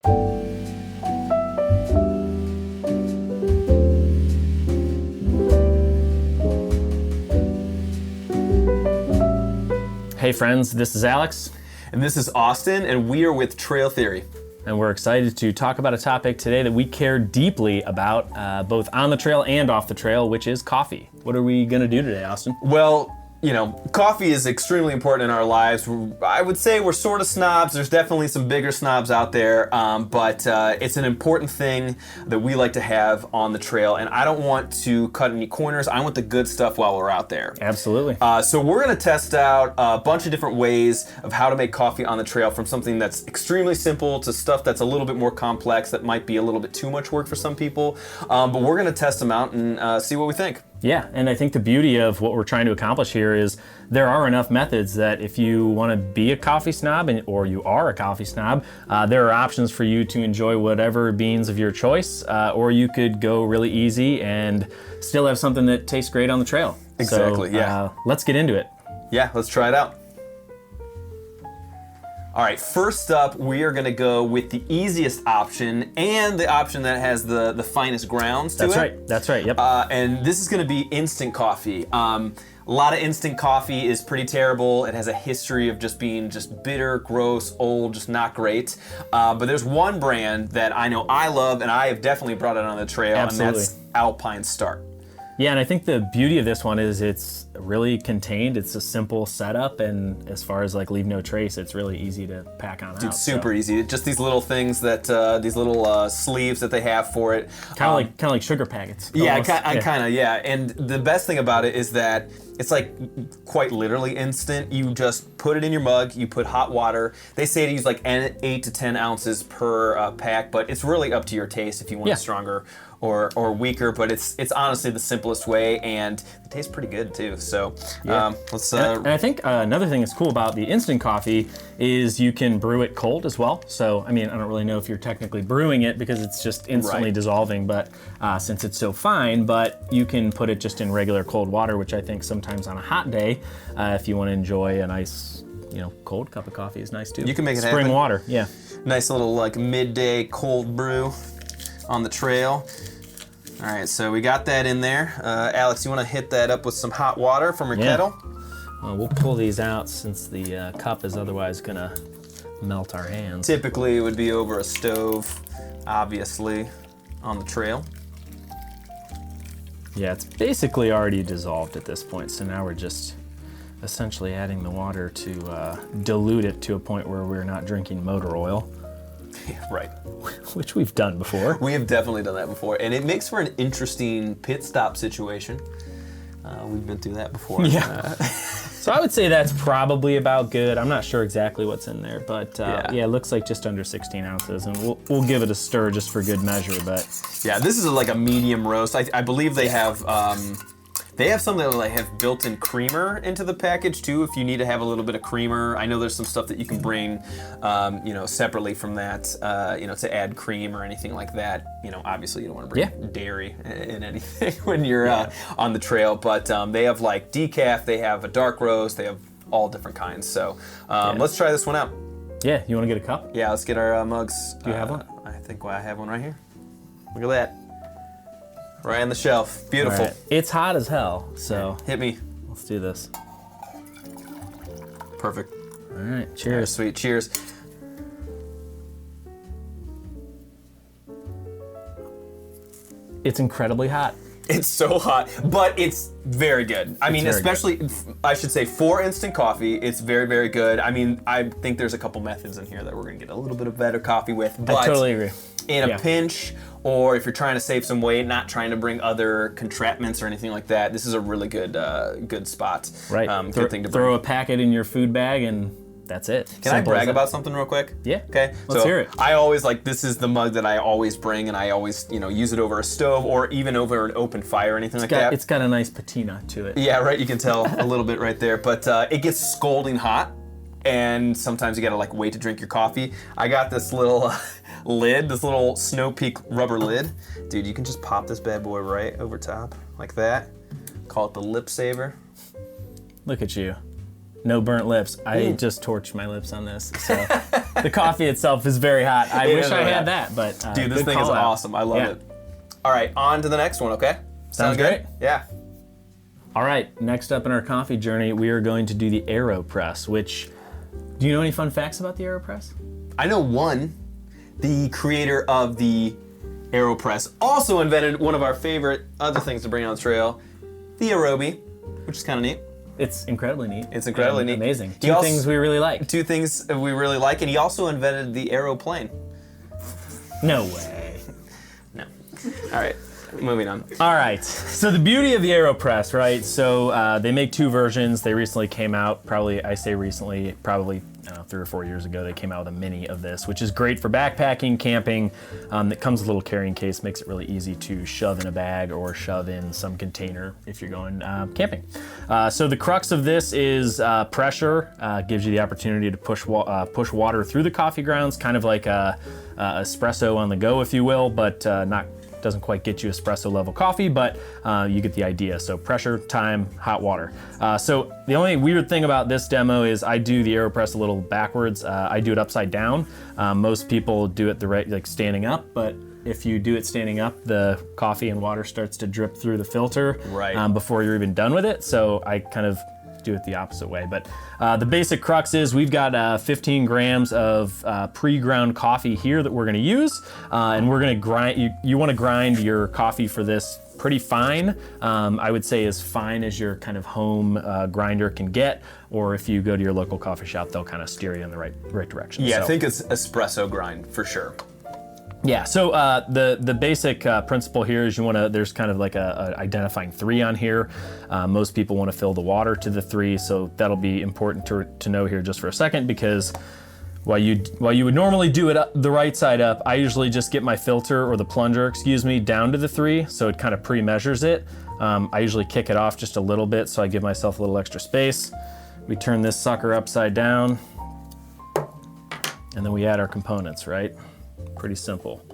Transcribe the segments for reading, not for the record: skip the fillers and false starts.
Hey friends, this is Alex. And this is Austin, and we are with Trail Theory. And we're excited to talk about a topic today that we care deeply about, both on the trail and off the trail, which is coffee. What are we gonna do today, Austin? Well, you know, coffee is extremely important in our lives. I would say we're sort of snobs. There's definitely some bigger snobs out there, but it's an important thing that we like to have on the trail. And I don't want to cut any corners. I want the good stuff while we're out there. Absolutely. So we're gonna test out a bunch of different ways of how to make coffee on the trail, from something that's extremely simple to stuff that's a little bit more complex that might be a little bit too much work for some people. But we're gonna test them out and see what we think. Yeah, and I think the beauty of what we're trying to accomplish here is there are enough methods that if you want to be a coffee snob or you are a coffee snob, there are options for you to enjoy whatever beans of your choice, or you could go really easy and still have something that tastes great on the trail. Exactly, so, yeah. Let's get into it. Yeah, let's try it out. All right, first up, we are gonna go with the easiest option and the option that has the finest grounds to it. That's right, yep. And this is gonna be instant coffee. A lot of instant coffee is pretty terrible. It has a history of just being bitter, gross, old, just not great. But there's one brand that I know I love, and I have definitely brought it on the trail, Absolutely. And that's Alpine Start. Yeah, and I think the beauty of this one is it's really contained. It's a simple setup, and as far as like leave no trace, it's really easy to pack on out. It's super easy. Just these little things that these little sleeves that they have for it. Kind of like sugar packets. Yeah, kind of. Yeah, and the best thing about it is that it's like quite literally instant. You just put it in your mug. You put hot water. They say to use like 8 to 10 ounces per pack, but it's really up to your taste if you want it stronger or weaker. But it's honestly the simplest way, and it tastes pretty good too. So let's. And I think another thing that's cool about the instant coffee is you can brew it cold as well. So I mean, I don't really know if you're technically brewing it because it's just instantly dissolving, but since it's so fine, but you can put it just in regular cold water, which I think sometimes on a hot day, if you want to enjoy a nice, cold cup of coffee is nice too. You can make it spring happen. Water, yeah. Nice little like midday cold brew on the trail. All right, so we got that in there. Alex, you want to hit that up with some hot water from your kettle? Well, we'll pull these out since the cup is otherwise gonna melt our hands. Typically, it would be over a stove, obviously, on the trail. Yeah, it's basically already dissolved at this point, so now we're just essentially adding the water to dilute it to a point where we're not drinking motor oil. Yeah, right. Which we've done before. We have definitely done that before, and it makes for an interesting pit stop situation. We've been through that before. Yeah. So I would say that's probably about good. I'm not sure exactly what's in there, but it looks like just under 16 ounces, and we'll give it a stir just for good measure. But yeah, this is like a medium roast. I believe they have some that like have built-in creamer into the package too. If you need to have a little bit of creamer, I know there's some stuff that you can bring, separately from that, to add cream or anything like that. Obviously you don't want to bring dairy in anything when you're on the trail. But they have like decaf, they have a dark roast, they have all different kinds. So let's try this one out. Yeah, you want to get a cup? Yeah, let's get our mugs. Do you have one? I think I have one right here. Look at that. Right on the shelf. Beautiful. Right. It's hot as hell, so hit me. Let's do this. Perfect. All right, cheers. All right, sweet, cheers. It's incredibly hot. It's so hot, but it's very good. I mean, especially, I should say, for instant coffee, it's very, very good. I mean, I think there's a couple methods in here that we're gonna get a little bit of better coffee with, but I totally agree. In a pinch, or if you're trying to save some weight, not trying to bring other contraptions or anything like that, this is a really good good spot. Right. Good thing to bring. Throw a packet in your food bag and that's it. Can I brag about something real quick? Yeah. Okay. Let's hear it. I always this is the mug that I always bring, and I always, use it over a stove or even over an open fire or anything like that. It's got a nice patina to it. Yeah, right. You can tell a little bit right there, but it gets scalding hot, and sometimes you gotta wait to drink your coffee. I got this little lid, this little Snow Peak rubber lid. Dude, you can just pop this bad boy right over top like that. Call it the lip saver. Look at you. No burnt lips. I just torched my lips on this. So the coffee itself is very hot. I wish I had that, but dude, this thing is awesome. I love it. All right, on to the next one, okay? Sounds great. Yeah. All right, next up in our coffee journey, we are going to do the AeroPress, which, do you know any fun facts about the AeroPress? I know one. The creator of the AeroPress also invented one of our favorite other things to bring on the trail, the Aerobi, which is kind of neat. It's incredibly neat. It's incredibly neat. Amazing. Two things we really like. Two things we really like, and he also invented the aeroplane. No way. No. All right, moving on. All right, so the beauty of the AeroPress, right? So they make two versions. They recently came out, I say recently, probably, I don't know, 3 or 4 years ago, they came out with a mini of this, which is great for backpacking, camping. It comes with a little carrying case, makes it really easy to shove in a bag or shove in some container if you're going camping. So the crux of this is pressure. Gives you the opportunity to push water through the coffee grounds, kind of like a espresso on the go, if you will, but doesn't quite get you espresso level coffee, but you get the idea. So pressure, time, hot water. So the only weird thing about this demo is I do the AeroPress a little backwards. I do it upside down. Most people do it like standing up, but if you do it standing up, the coffee and water starts to drip through the filter before you're even done with it. So I kind of do it the opposite way. But the basic crux is we've got 15 grams of pre-ground coffee here that we're gonna use. And we're gonna grind, you wanna grind your coffee for this pretty fine. I would say as fine as your kind of home grinder can get, or if you go to your local coffee shop, they'll kind of steer you in the right direction. Yeah, so I think it's espresso grind for sure. Yeah, so the basic principle here is there's kind of like a identifying 3 on here. Most people want to fill the water to the 3, so that'll be important to know here just for a second, because while you would normally do it the right side up, I usually just get my filter, or the plunger, excuse me, down to the 3, so it kind of pre-measures it. I usually kick it off just a little bit, so I give myself a little extra space. We turn this sucker upside down, and then we add our components, right? Pretty simple.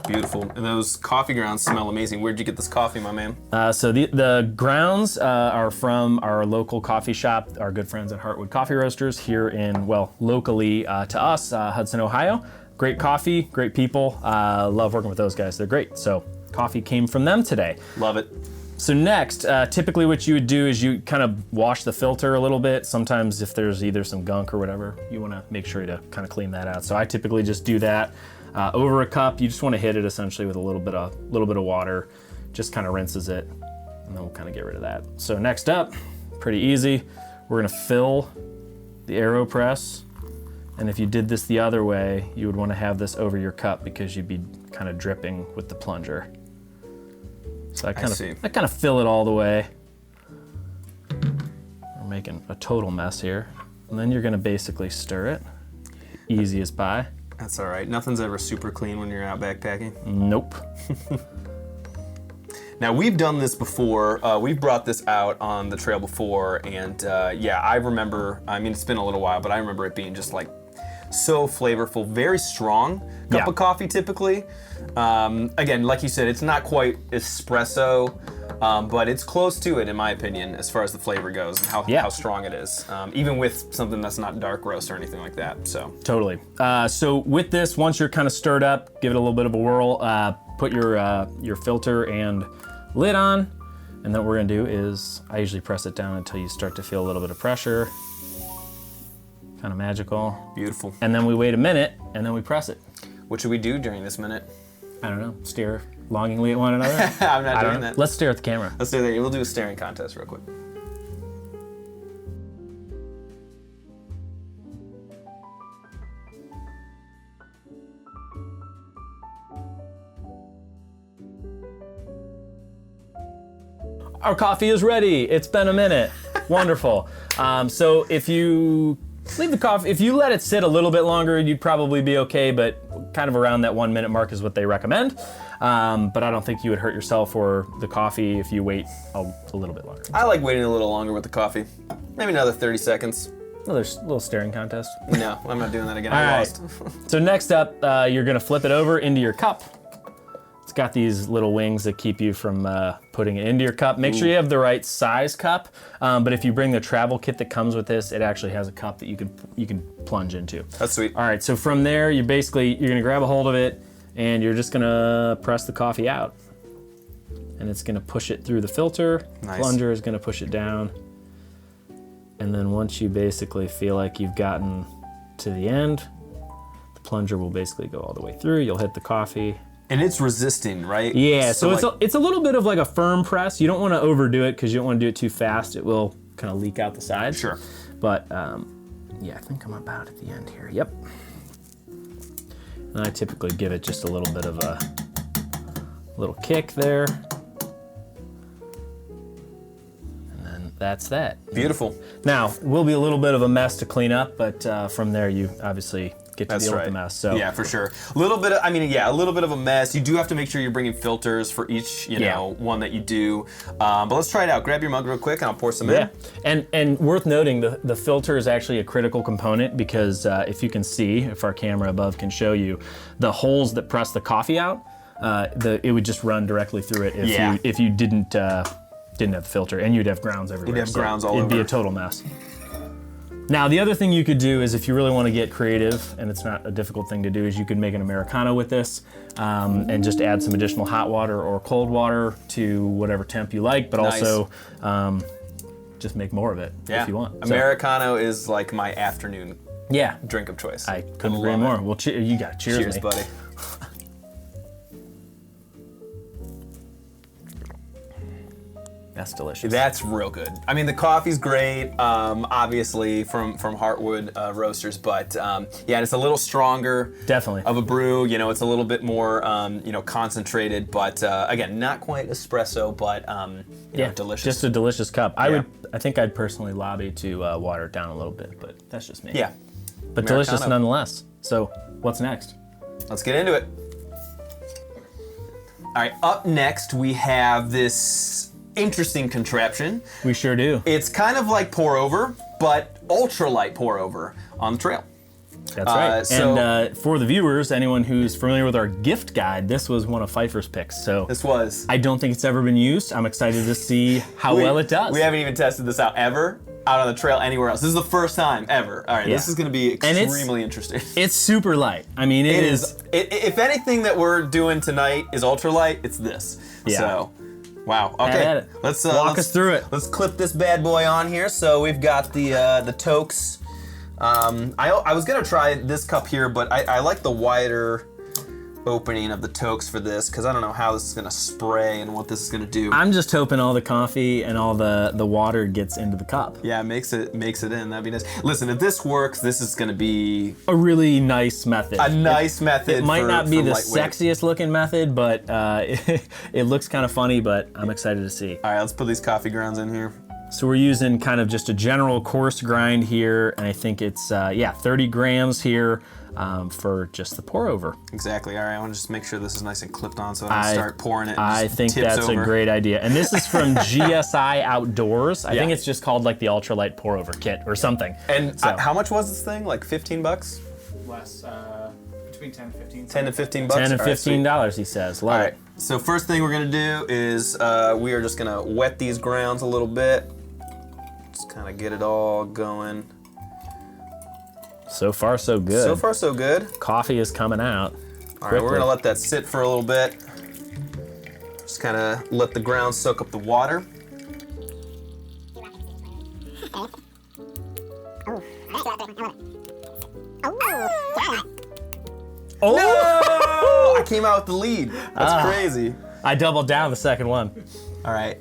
Beautiful. And those coffee grounds smell amazing. Where'd you get this coffee, my man? So the grounds are from our local coffee shop, our good friends at Heartwood Coffee Roasters here in, locally to us, Hudson, Ohio. Great coffee, great people. Love working with those guys. They're great. So coffee came from them today. Love it. So next, typically what you would do is you kind of wash the filter a little bit. Sometimes if there's either some gunk or whatever, you want to make sure to kind of clean that out. So I typically just do that over a cup. You just want to hit it essentially with a little bit of water. Just kind of rinses it, and then we'll kind of get rid of that. So next up, pretty easy. We're gonna fill the AeroPress. And if you did this the other way, you would want to have this over your cup because you'd be kind of dripping with the plunger. So I kind of fill it all the way. We're making a total mess here. And then you're gonna basically stir it. Easy as pie. That's all right. Nothing's ever super clean when you're out backpacking. Nope. Now, we've done this before. We've brought this out on the trail before, and yeah, I remember, I mean, it's been a little while, but I remember it being just like so flavorful, very strong cup of coffee typically. Again, like you said, it's not quite espresso, but it's close to it in my opinion, as far as the flavor goes and how strong it is, even with something that's not dark roast or anything like that. So totally. So with this, once you're kind of stirred up, give it a little bit of a whirl, put your filter and lid on, and then what we're gonna do is I usually press it down until you start to feel a little bit of pressure. Kind of magical. Beautiful. And then we wait a minute, and then we press it. What should we do during this minute? I don't know, stare longingly at one another? I'm not doing that. Let's stare at the camera. Let's do that. We'll do a staring contest real quick. Our coffee is ready. It's been a minute. Wonderful. So if you leave the coffee, if you let it sit a little bit longer, you'd probably be okay, but kind of around that 1 minute mark is what they recommend. But I don't think you would hurt yourself or the coffee if you wait a little bit longer. I like waiting a little longer with the coffee. Maybe another 30 seconds. Another little staring contest. No, I'm not doing that again. I lost. So next up, you're gonna flip it over into your cup. It's got these little wings that keep you from putting it into your cup. Make sure you have the right size cup. But if you bring the travel kit that comes with this, it actually has a cup that you can plunge into. That's sweet. All right, so from there, you're gonna grab a hold of it, and you're just gonna press the coffee out. And it's gonna push it through the filter. Nice. Plunger is gonna push it down. And then once you basically feel like you've gotten to the end, the plunger will basically go all the way through. You'll hit the coffee. And it's resisting, right? Yeah, so it's a little bit of like a firm press. You don't want to overdo it because you don't want to do it too fast. It will kind of leak out the sides. Sure. But yeah, I think I'm about at the end here. Yep. And I typically give it just a little bit of a little kick there. And then that's that. Beautiful. Now, it will be a little bit of a mess to clean up, but from there you obviously get to deal with the mess. So yeah, for sure. A little bit of a mess. You do have to make sure you're bringing filters for each, one that you do. But let's try it out. Grab your mug real quick and I'll pour some in. And worth noting, the filter is actually a critical component because if you can see, if our camera above can show you, the holes that press the coffee out, it would just run directly through it if you didn't have the filter, and you'd have grounds everywhere. You'd have grounds all over. It'd be a total mess. Now, the other thing you could do is if you really want to get creative, and it's not a difficult thing to do, is you could make an Americano with this and just add some additional hot water or cold water to whatever temp you like, but also just make more of it if you want. Americano is like my afternoon drink of choice. I couldn't agree more. Well, you got cheers, cheers, me. buddy. That's delicious. That's real good. I mean, the coffee's great, obviously from Heartwood Roasters, but it's a little stronger. Definitely. Of a brew. It's a little bit more, concentrated, but again, not quite espresso, but delicious. Just a delicious cup. I think I'd personally lobby to water it down a little bit, but that's just me. Yeah. But Americano. Delicious nonetheless. So what's next? Let's get into it. All right, up next we have this interesting contraption. We sure do. It's kind of like pour over, but ultralight pour over on the trail. That's right. And for the viewers, anyone who's familiar with our gift guide, this was one of Pfeiffer's picks. So this was. I don't think it's ever been used. I'm excited to see how well it does. We haven't even tested this out ever out on the trail anywhere else. This is the first time ever. All right, this is going to be extremely interesting. It's super light. I mean, it is. If anything that we're doing tonight is ultralight, it's this. Yeah. So. Wow. Okay. Let's walk us through it. Let's clip this bad boy on here. So we've got the Tokes. I was gonna try this cup here, but I like the wider opening of the Tokes for this because I don't know how this is gonna spray and what this is gonna do. I'm just hoping all the coffee and all the water gets into the cup. Yeah, makes it in. That'd be nice. Listen, if this works, this is gonna be a really nice method. A nice method. It might not be the lightweight. sexiest looking method, but it looks kind of funny. But I'm excited to see. All right, let's put these coffee grounds in here. So we're using kind of just a general coarse grind here, and I think it's 30 grams here for just the pour over. Exactly. All right, I want to just make sure this is nice and clipped on so I don't start pouring it. And I think that's over. A great idea. And this is from GSI Outdoors. I think it's just called like the ultralight pour over kit or something. And how much was this thing? Like $15? Less, between 10 and 15. 10 to 15 $10 and $15, he says. Love it. So first thing we're gonna do is we are just gonna wet these grounds a little bit. Just kind of get it all going. So far, so good. So far, so good. Coffee is coming out. All right, we're gonna let that sit for a little bit. Just kind of let the grounds soak up the water. Oh! No! I came out with the lead. That's crazy. I doubled down the second one. All right.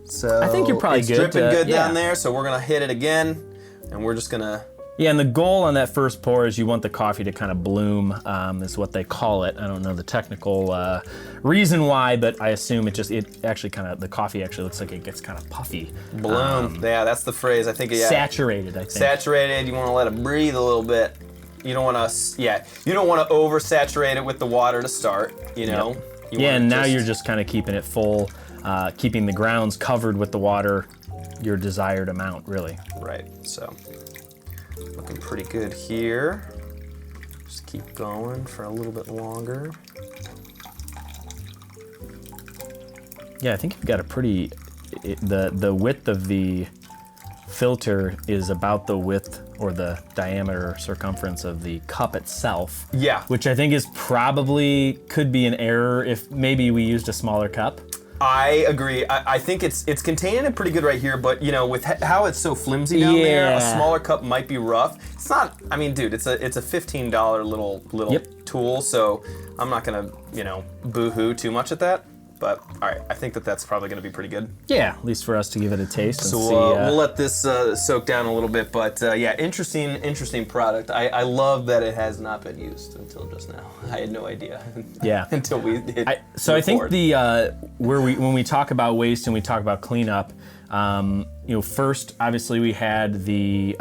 So I think you're probably it's good. Dripping good down there, so we're gonna hit it again, and we're just gonna. Yeah, and the goal on that first pour is you want the coffee to kind of bloom, is what they call it. I don't know the technical reason why, but I assume the coffee actually looks like it gets kind of puffy. Bloom. Yeah, that's the phrase. I think. Yeah. Saturated. I think. Saturated. You want to let it breathe a little bit. You don't want to. Yeah. You don't want to oversaturate it with the water to start. You know. Yep. And now you're just kind of keeping it full, keeping the grounds covered with the water, your desired amount, really. Right. So. Looking pretty good here. Just keep going for a little bit longer. Yeah, I think you've got a pretty, the width of the filter is about the width or the diameter circumference of the cup itself. Yeah. Which I think is probably, could be an error if maybe we used a smaller cup. I agree. I think it's containing it pretty good right here, but you know, with how it's so flimsy down there, a smaller cup might be rough. It's not. I mean, dude, it's a $15 little tool, so I'm not gonna, you know, boo-hoo too much at that. But all right, I think that's probably going to be pretty good. Yeah, at least for us to give it a taste. And so see, we'll let this soak down a little bit. But yeah, interesting product. I love that it has not been used until just now. I had no idea. Yeah. Until we hit. So I think the when we talk about waste and we talk about cleanup. You know, first, obviously, we had the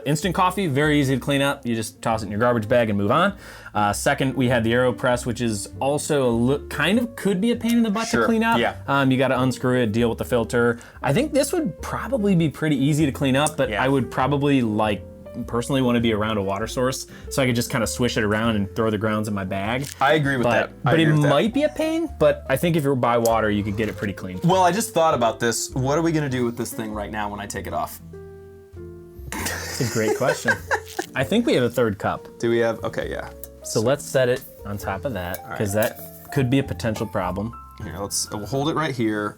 instant coffee, very easy to clean up. You just toss it in your garbage bag and move on. Second, we had the AeroPress, which is also kind of could be a pain in the butt to clean up. Yeah. You got to unscrew it, deal with the filter. I think this would probably be pretty easy to clean up, but I would probably personally want to be around a water source so I could just kind of swish it around and throw the grounds in my bag. I agree with that. But it might be a pain, but I think if you're by water, you could get it pretty clean. Well, I just thought about this. What are we going to do with this thing right now when I take it off? That's a great question. I think we have a third cup. Do we have? Okay, yeah. So let's set it on top of that because that could be a potential problem. Here, we'll hold it right here.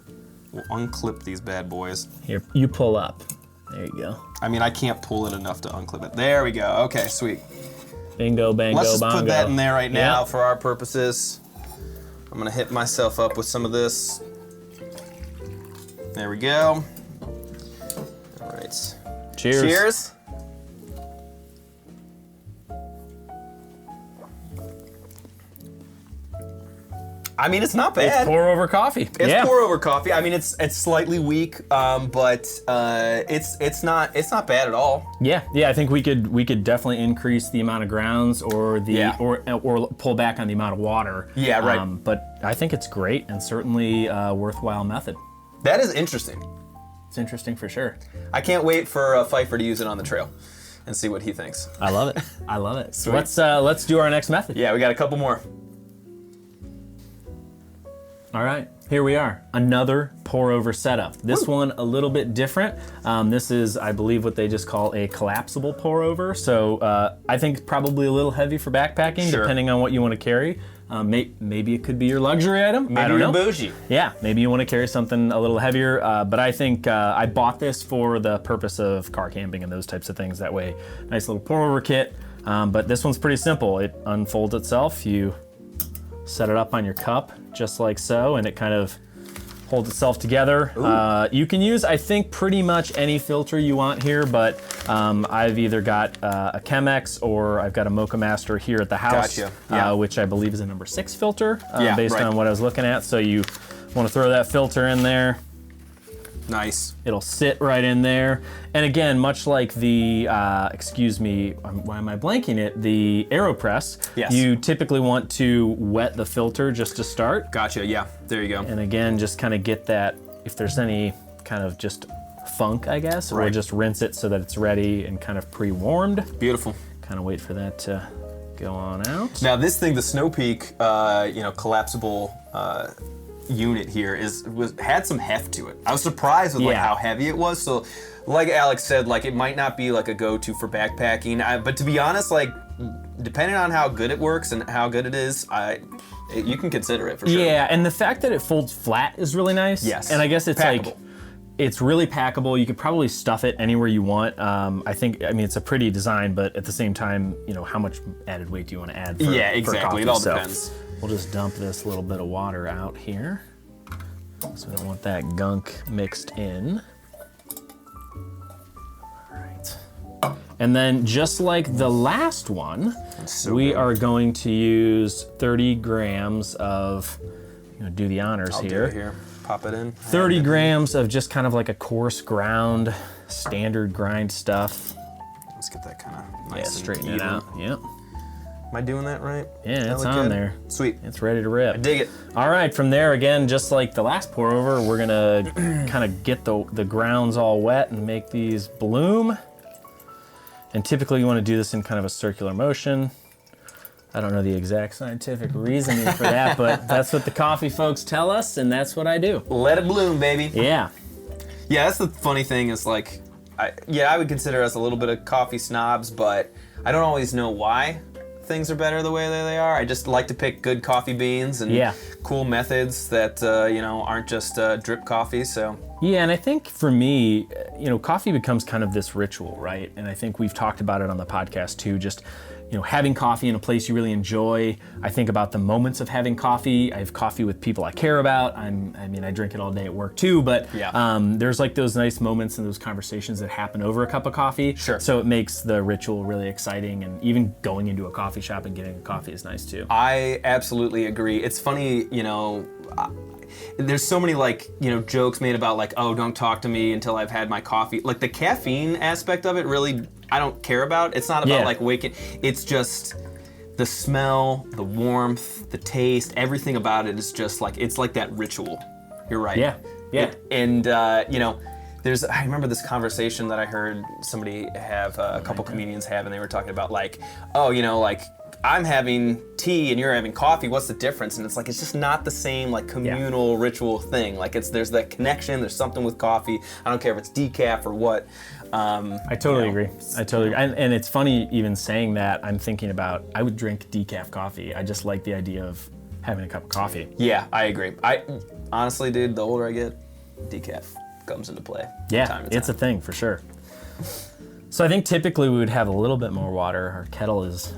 We'll unclip these bad boys. Here, you pull up. There you go. I mean, I can't pull it enough to unclip it. There we go. Okay, sweet. Bingo, bango, Let's just bongo. put that in there right now for our purposes. I'm gonna hit myself up with some of this. There we go. All right. Cheers. Cheers. I mean, it's not bad. It's pour over coffee. It's pour over coffee. I mean, it's slightly weak, but it's not bad at all. Yeah. I think we could definitely increase the amount of grounds or or pull back on the amount of water. Yeah, right. But I think it's great and certainly a worthwhile method. That is interesting. It's interesting for sure. I can't wait for Pfeiffer to use it on the trail and see what he thinks. I love it. I love it. So let's do our next method. Yeah, we got a couple more. All right, here we are. Another pour over setup. This one a little bit different. This is, I believe, what they just call a collapsible pour over. So I think probably a little heavy for backpacking, depending on what you want to carry. Maybe it could be your luxury item. Maybe I don't know. Bougie. Yeah, maybe you want to carry something a little heavier. But I think I bought this for the purpose of car camping and those types of things. That way, nice little pour over kit. But this one's pretty simple. It unfolds itself. You set it up on your cup just like so, and it kind of holds itself together. You can use, I think, pretty much any filter you want here, but I've either got a Chemex or I've got a Mocha Master here at the house, which I believe is a number 6 filter, based on what I was looking at. So you want to throw that filter in there. Nice. It'll sit right in there. And again, much like the, excuse me, why am I blanking it? The AeroPress, you typically want to wet the filter just to start. Gotcha, yeah, there you go. And again, just kind of get that, if there's any kind of just funk, I guess, or just rinse it so that it's ready and kind of pre-warmed. Beautiful. Kind of wait for that to go on out. Now this thing, the Snow Peak, collapsible unit here had some heft to it. I was surprised with how heavy it was. So like Alex said, it might not be like a go-to for backpacking, but to be honest, depending on how good it works and how good it is, you can consider it for sure. Yeah, and the fact that it folds flat is really nice. Yes. And I guess it's packable. It's really packable. You could probably stuff it anywhere you want. I mean, it's a pretty design, but at the same time, how much added weight do you want to add for exactly. for coffee? It all depends. We'll just dump this little bit of water out here. So we don't want that gunk mixed in. All right. And then just like the last one, we are going to use 30 grams of, do the honors here. Do it here. Pop it in. 30 grams of just kind of like a coarse ground, standard grind stuff. Let's get that kind of nice and straighten even. it out. Yep. Am I doing that right? Yeah, it's on there. Sweet. It's ready to rip. I dig it. All right, from there, again, just like the last pour over, we're gonna kind of get the grounds all wet and make these bloom. And typically you wanna do this in kind of a circular motion. I don't know the exact scientific reasoning for that, but that's what the coffee folks tell us, and that's what I do. Let it bloom, baby. Yeah. Yeah, that's the funny thing is like, I would consider us a little bit of coffee snobs, but I don't always know why things are better the way they are. I just like to pick good coffee beans and cool methods that aren't just drip coffee. So yeah, and I think for me, coffee becomes kind of this ritual, right? And I think we've talked about it on the podcast too. Just having coffee in a place you really enjoy. I think about the moments of having coffee. I have coffee with people I care about. I drink it all day at work too, but there's like those nice moments and those conversations that happen over a cup of coffee. Sure. So it makes the ritual really exciting, and even going into a coffee shop and getting a coffee is nice too. I absolutely agree. It's funny, there's so many jokes made about like, oh, don't talk to me until I've had my coffee. Like the caffeine aspect of it really, I don't care about. It's not about like waking, it's just the smell, the warmth, the taste, everything about it is just like, it's like that ritual. You're right. Yeah. And I remember this conversation that I heard somebody have, a couple comedians have, and they were talking about like, oh, I'm having tea and you're having coffee, what's the difference? And it's like, it's just not the same like communal ritual thing. Like there's that connection, there's something with coffee. I don't care if it's decaf or what. I totally agree. And it's funny even saying that. I'm thinking about, I would drink decaf coffee. I just like the idea of having a cup of coffee. Yeah, I agree. Honestly, dude, the older I get, decaf comes into play. Yeah, it's a thing for sure. So I think typically we would have a little bit more water. Our kettle is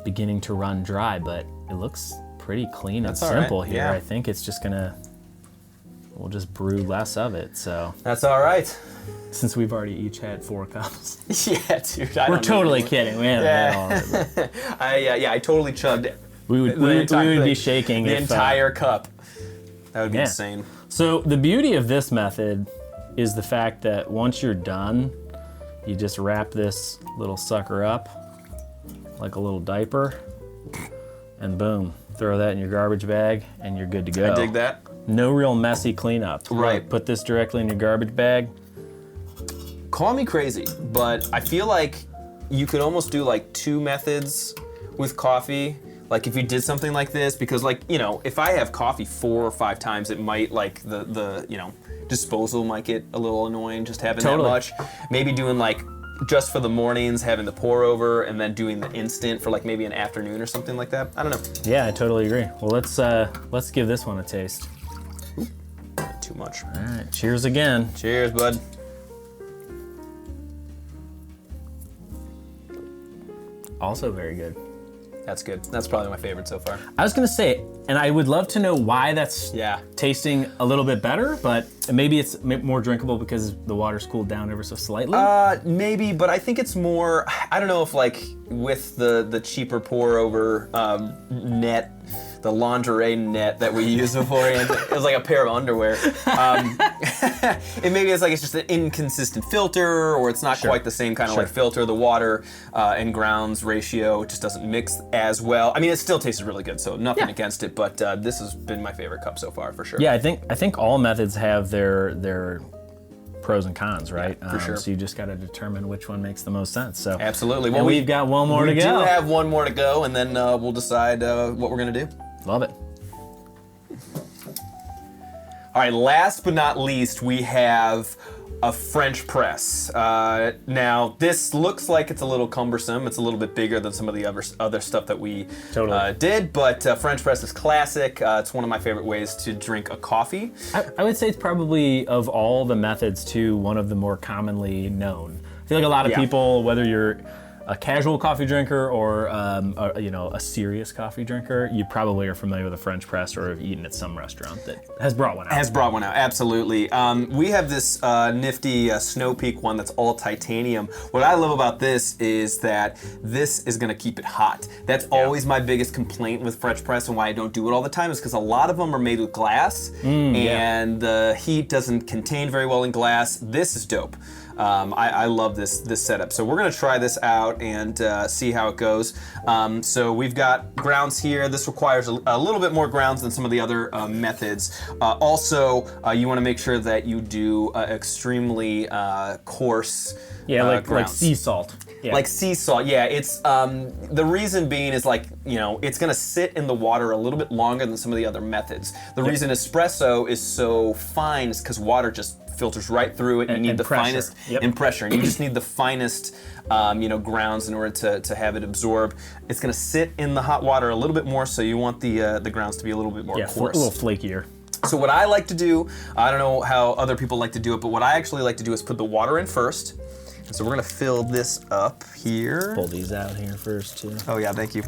beginning to run dry, but it looks pretty clean and simple here. Yeah. I think it's just we'll just brew less of it. So that's all right. Since we've already each had 4 cups. Yeah, dude. We're totally kidding. We haven't had all of it. I totally chugged it. We would be shaking the entire cup. That would be insane. So the beauty of this method is the fact that once you're done, you just wrap this little sucker up like a little diaper, and boom, throw that in your garbage bag, and you're good to go. I dig that. No real messy cleanup. Right. Put this directly in your garbage bag. Call me crazy, but I feel like you could almost do like 2 methods with coffee. Like if you did something like this, because if I have coffee 4 or 5 times, it might like the disposal might get a little annoying just having that much. Maybe doing like just for the mornings, having the pour over, and then doing the instant for like maybe an afternoon or something like that. I don't know. Yeah, I totally agree. Well, let's give this one a taste. Ooh, not too much. All right, cheers again. Cheers, bud. Also very good. That's good. That's probably my favorite so far. I was gonna say, and I would love to know why that's tasting a little bit better, but maybe it's more drinkable because the water's cooled down ever so slightly. Maybe, but I think it's more, I don't know if like with the cheaper pour over net, the lingerie net that we used beforehand, it was like a pair of underwear. And maybe it's just an inconsistent filter, or it's not quite the same kind of like filter. The water and grounds ratio just doesn't mix as well. I mean, it still tasted really good, so nothing against it. But this has been my favorite cup so far, for sure. Yeah, I think all methods have their pros and cons, right? Yeah, for sure. So you just got to determine which one makes the most sense. So absolutely. Well, and we've got one more to go. We do have one more to go, and then we'll decide what we're gonna do. Love it. All right, last but not least, we have a French press. Now, this looks like it's a little cumbersome. It's a little bit bigger than some of the other stuff that we did, but French press is classic. It's one of my favorite ways to drink a coffee. I would say it's probably, of all the methods, too, one of the more commonly known. I feel like a lot of people, whether you're a casual coffee drinker or a serious coffee drinker, you probably are familiar with a French press or have eaten at some restaurant that has brought one out. Absolutely. We have this nifty Snow Peak one that's all titanium. What I love about this is that this is gonna keep it hot. That's always my biggest complaint with French press, and why I don't do it all the time, is because a lot of them are made with glass, and the heat doesn't contain very well in glass. This is dope. I love this setup. So we're gonna try this out and see how it goes. So we've got grounds here. This requires a little bit more grounds than some of the other methods. Also, you wanna make sure that you do extremely coarse like sea salt. Yeah. Like sea salt. Yeah, it's the reason being is like, you know, it's gonna sit in the water a little bit longer than some of the other methods. The reason espresso is so fine is because water just filters right through it. You need the pressure. finest Yep. in pressure, and you just need the finest, you know, grounds in order to have it absorb. It's gonna sit in the hot water a little bit more, so you want the grounds to be a little bit more Yeah, coarse. a little flakier. So what I like to do, I don't know how other people like to do it, but what I actually like to do is put the water in first. And so we're gonna fill this up here. Pull these out here first too. Oh yeah, thank you.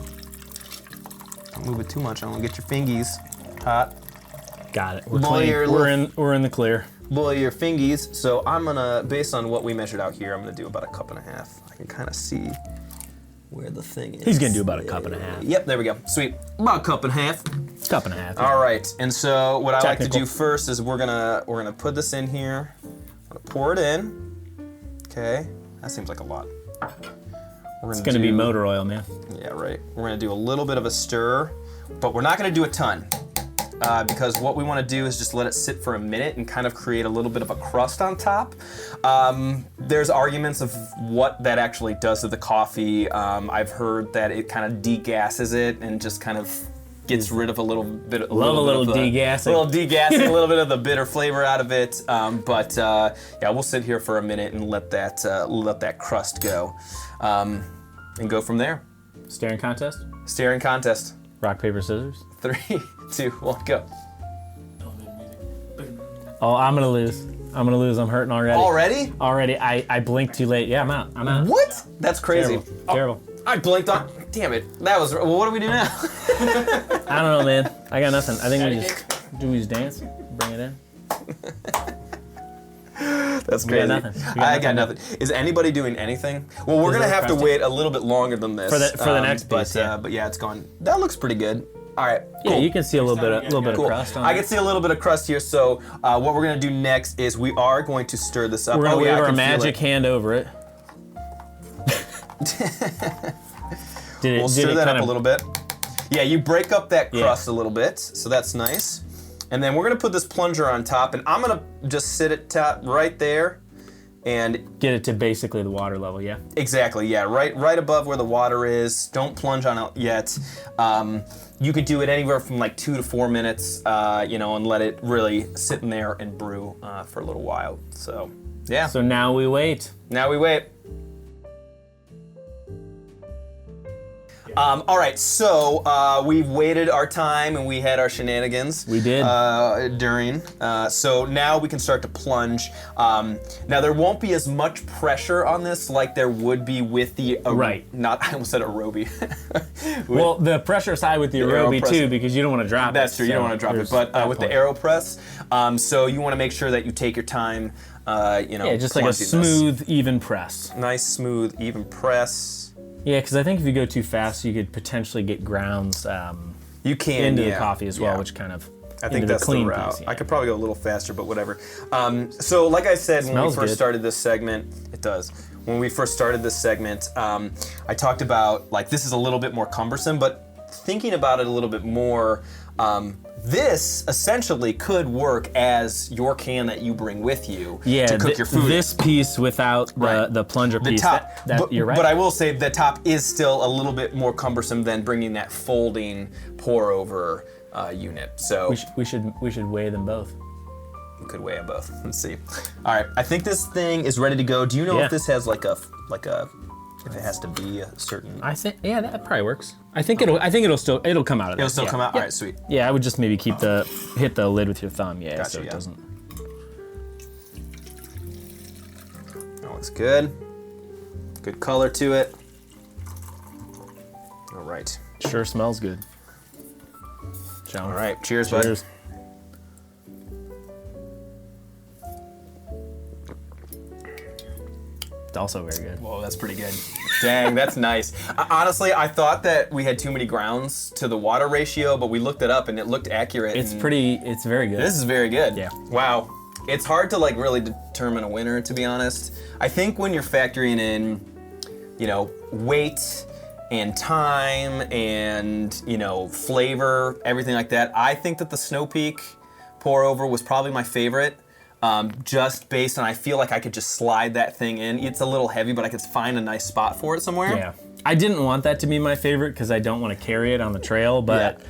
Don't move it too much. I don't wanna get your fingies hot. Got it. We're Boy, clean. you're a We're in the clear. Boil your fingies. So I'm gonna, based on what we measured out here, I'm gonna do about 1.5 cups. I can kind of see where the thing is. He's gonna do about 1.5 cups. Yep, there we go. Sweet. About 1.5 cups. 1.5 cups. All right, and so what I like to Technical. do first is we're gonna put this in here. I'm gonna pour it in. Okay, that seems like a lot. It's gonna be motor oil, man. Yeah, right. We're gonna do a little bit of a stir, but we're not gonna do a ton. Because what we want to do is just let it sit for a minute and kind of create a little bit of a crust on top. There's arguments of what that actually does to the coffee. I've heard that it kind of degasses it and just kind of gets rid of a little bit. Love a little degassing. A little degassing, a little bit of the bitter flavor out of it. Yeah, we'll sit here for a minute and let that crust go, and go from there. Staring contest. Staring contest. Rock, paper, scissors. 3, 2, 1, go. Oh, I'm gonna lose. I'm hurting already. Already? I blinked too late. Yeah, I'm out. What? That's crazy. Terrible. Terrible. I blinked on. Damn it. That was. Well, what do we do now? I don't know, man. I got nothing. I think we just dance, bring it in. That's We got crazy. nothing. I got nothing. Is anybody doing anything? Well, we're gonna have to wait a little bit longer than this For the next piece, But yeah, it's gone. That looks pretty good. All right. Yeah, Cool. you can see a little bit of Cool. crust on I it. can see a little bit of crust here. So what we're gonna do next is we are going to stir this up. We're gonna oh, yeah, wave I our can feel magic it. hand over it. We'll stir that up kinda- a little bit. Yeah, you break up that Yeah. crust a little bit, so that's nice. And then we're gonna put this plunger on top, and I'm gonna just sit it top right there, and Get it to basically the water level, yeah. exactly, yeah, right above where the water is. Don't plunge on it yet. You could do it anywhere from like 2 to 4 minutes, you know, and let it really sit in there and brew for a little while. So, yeah. So now we wait. Now we wait. All right, so we've waited our time and we had our shenanigans. We did. During. So now we can start to plunge. Now there won't be as much pressure on this like there would be with the Right. I almost said aerobi. Well, the pressure side with the aerobi AeroPress. too, because you don't want to drop it. That's true. You don't so want to drop it, there's but that with the point. AeroPress, so you want to make sure that you take your time. You know, Yeah, just like a plunging this. smooth, even press. Nice, smooth, even press. Yeah, because I think if you go too fast, you could potentially get grounds You can into yeah, the coffee as well, yeah. which kind of I think into that's the clean route. piece. Yeah. I could probably go a little faster, but whatever. So like I said, when we Smells first good. started this segment, it does. When we first started this segment, I talked about like this is a little bit more cumbersome, but thinking about it a little bit more, this essentially could work as your can that you bring with you Yeah, to cook your food. This piece without Right. the plunger the piece. top, That you're right. But I will say the top is still a little bit more cumbersome than bringing that folding pour over unit. So we should weigh them both. we could weigh them both. Let's see. All right, I think this thing is ready to go. Do you know Yeah. if this has like a if it has to be a certain? I think that probably works. I think it'll come out of It'll this, still yeah. come out. Yeah. All right, sweet. Yeah, I would just maybe hit the lid with your thumb. Yeah, Gotcha, so it yeah. doesn't. That looks good. Good color to it. All right. Sure smells good. Shall we? All right. Cheers, bud. Cheers. It's also very good. Whoa, that's pretty good. Dang, that's nice. Honestly, I thought that we had too many grounds to the water ratio, but we looked it up and it looked accurate. It's and it's very good. This is very good. Yeah. Wow. It's hard to like really determine a winner, to be honest. I think when you're factoring in, you know, weight and time and, you know, flavor, everything like that, I think that the Snow Peak pour over was probably my favorite. just based on I feel like I could just slide that thing in. It's a little heavy, but I could find a nice spot for it somewhere. Yeah. I didn't want that to be my favorite because I don't want to carry it on the trail, but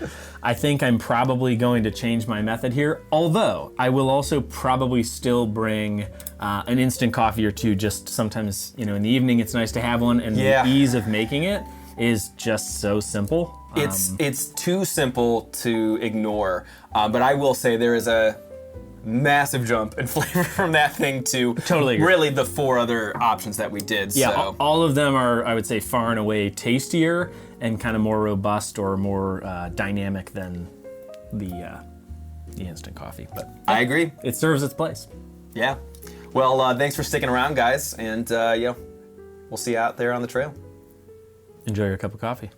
I think I'm probably going to change my method here. Although I will also probably still bring an instant coffee or two. Just sometimes, in the evening, it's nice to have one, and the ease of making it is just so simple. It's too simple to ignore, but I will say there is a massive jump in flavor from that thing to Totally agree. really the 4 other options that we did. Yeah, so. all of them are, I would say, far and away tastier and kind of more robust or more dynamic than the instant coffee. But I agree. It serves its place. Yeah. Well, thanks for sticking around, guys, and we'll see you out there on the trail. Enjoy your cup of coffee.